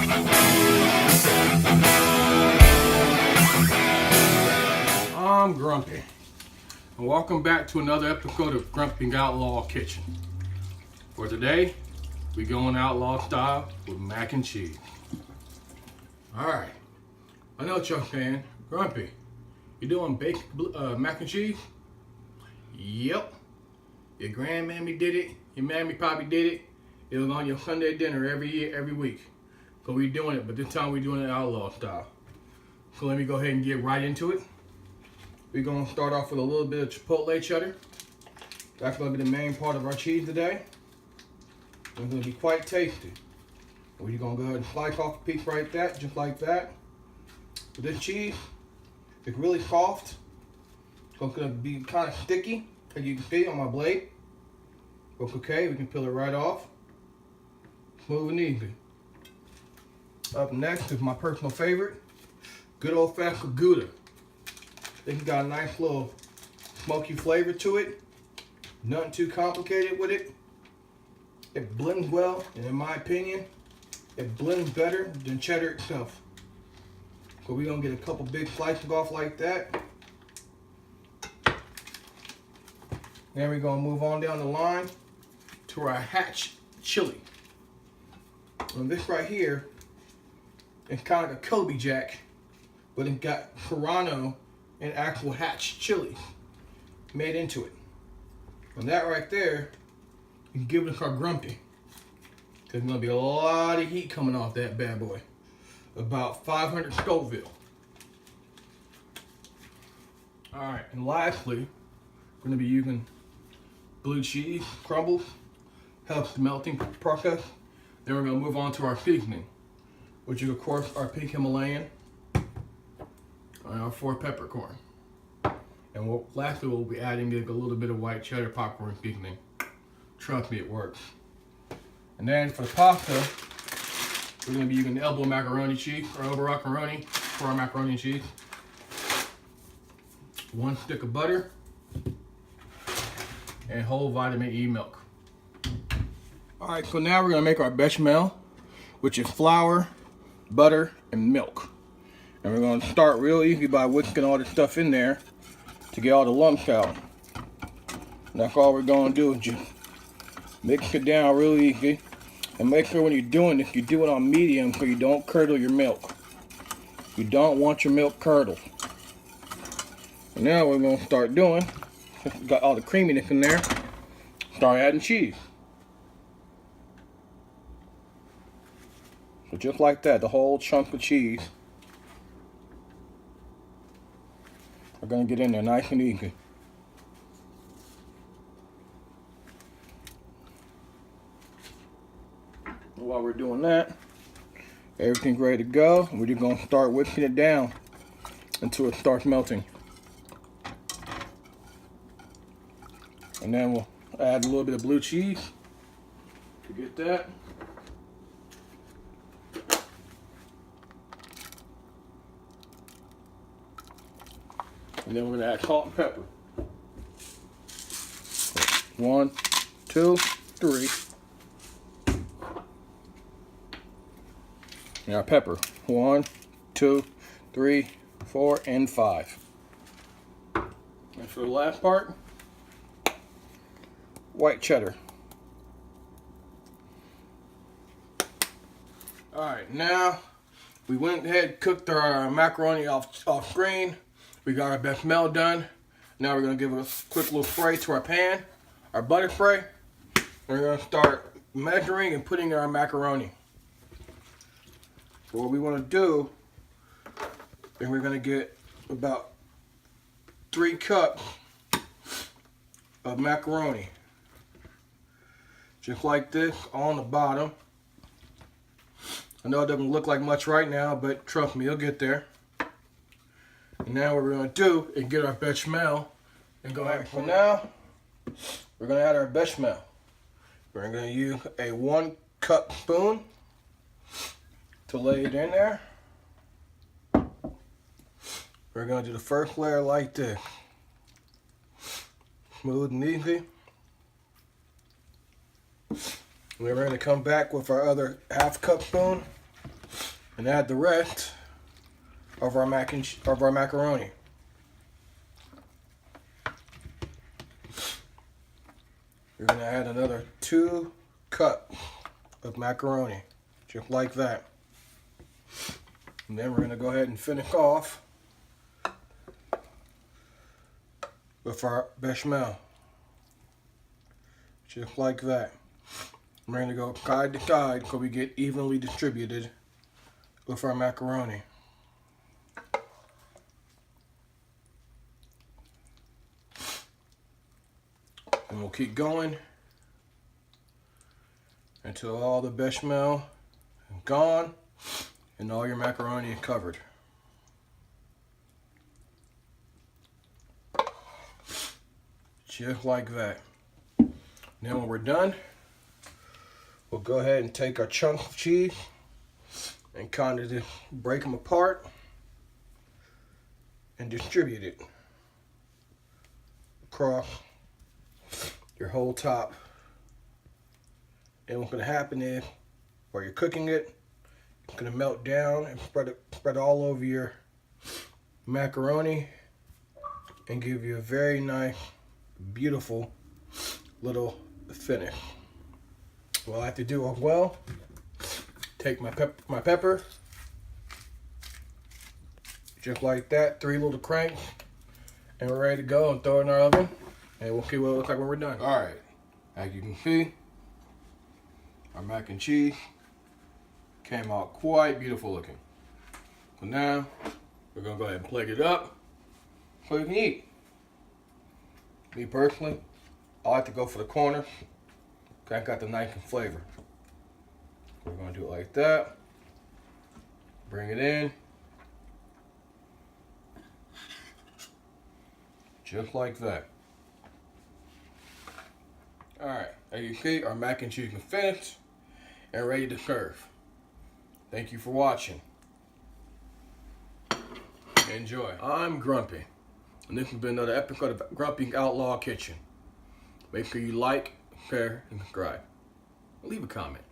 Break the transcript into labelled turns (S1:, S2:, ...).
S1: I'm Grumpy, and welcome back to another episode of Grumpy Outlaw Kitchen. For today, we going outlaw style with mac and cheese. Alright, I know what y'all saying. Grumpy, you doing baked mac and cheese? Yep. Your grandmammy did it, your mammy probably did it. It was on your Sunday dinner every week. So we doing it, but this time we doing it outlaw style. So let me go ahead and get right into it. We're going to start off with a little bit of chipotle cheddar. That's going to be the main part of our cheese today. It's going to be quite tasty. We're going to go ahead and slice off a piece right there, just like that. But this cheese is really soft. So it's going to be kind of sticky, as you can see on my blade. But okay, we can peel it right off. Smooth and easy. Up next is my personal favorite, good old fashioned Gouda. It's got a nice little smoky flavor to it. Nothing too complicated with it. It blends well, and in my opinion, it blends better than cheddar itself. So we're gonna get a couple big slices off like that. Then we're gonna move on down the line to our hatch chili. And this right here is kind of like a Kobe Jack, but it got Serrano and actual hatch chili made into it. And that right there is giving us our Grumpy. There's gonna be a lot of heat coming off that bad boy. About 500 Scoville. Alright, and lastly, we're gonna be using blue cheese crumbles. Helps the melting process. Then we're gonna move on to our seasoning, which is of course our pink Himalayan and our 4 peppercorn. And lastly, we'll be adding a little bit of white cheddar popcorn seasoning. Trust me, it works. And then for the pasta, we're going to be using the elbow macaroni cheese, or elbow macaroni for our macaroni and cheese. 1 stick of butter, and whole vitamin E milk. Alright, so now we're going to make our bechamel, which is flour, butter, and milk. And we're going to start real easy by whisking all the stuff in there to get all the lumps out. And that's all we're going to do, is just mix it down real easy. And make sure when you're doing this, you do it on medium so you don't curdle your milk. You don't want your milk curdled. And now we're going to start doing, since we got all the creaminess in there, start adding cheese. So just like that, the whole chunk of cheese. We're going to get in there nice and easy. While we're doing that, everything's ready to go. We're just going to start whipping it down until it starts melting. And then we'll add a little bit of blue cheese to get that. And then we're going to add salt and pepper. 1, 2, 3. And our pepper. 1, 2, 3, 4, and 5. And for the last part, white cheddar. Alright, now we went ahead and cooked our macaroni off screen. We got our bechamel done. Now we're going to give it a quick little spray to our pan, our butter spray. And we're going to start measuring and putting in our macaroni. So what we want to do is we're going to get about 3 cups of macaroni. Just like this on the bottom. I know it doesn't look like much right now, but trust me, it'll get there. And now what we're going to do is get our bechamel and go ahead. So now we're going to add our bechamel. We're going to use a 1 cup spoon to lay it in there. We're going to do the first layer like this. Smooth and easy. We're going to come back with our other 1/2 cup spoon and add the rest of our macaroni. We're gonna add another 2 cups of macaroni, just like that. And then we're gonna go ahead and finish off with our bechamel, just like that. We're gonna go side to side so we get evenly distributed with our macaroni. And we'll keep going until all the bechamel is gone and all your macaroni is covered. Just like that. Then when we're done, we'll go ahead and take our chunk of cheese and kind of just break them apart and distribute it across your whole top. And what's going to happen is, while you're cooking it, it's going to melt down and spread all over your macaroni and give you a very nice, beautiful little finish. What I have to do as well, take my pepper, just like that, 3 little cranks, and we're ready to go and throw it in our oven, and we'll see what it looks like when we're done. All right, as you can see, our mac and cheese came out quite beautiful looking. So now, we're gonna go ahead and plate it up so you can eat. Me personally, I like to go for the corner. I got the nice flavor. We're gonna do it like that. Bring it in. Just like that. Alright, as you see, our mac and cheese is finished and ready to serve. Thank you for watching. Enjoy. I'm Grumpy, and this has been another episode of Grumpy Outlaw Kitchen. Make sure you like, share, and subscribe. Leave a comment.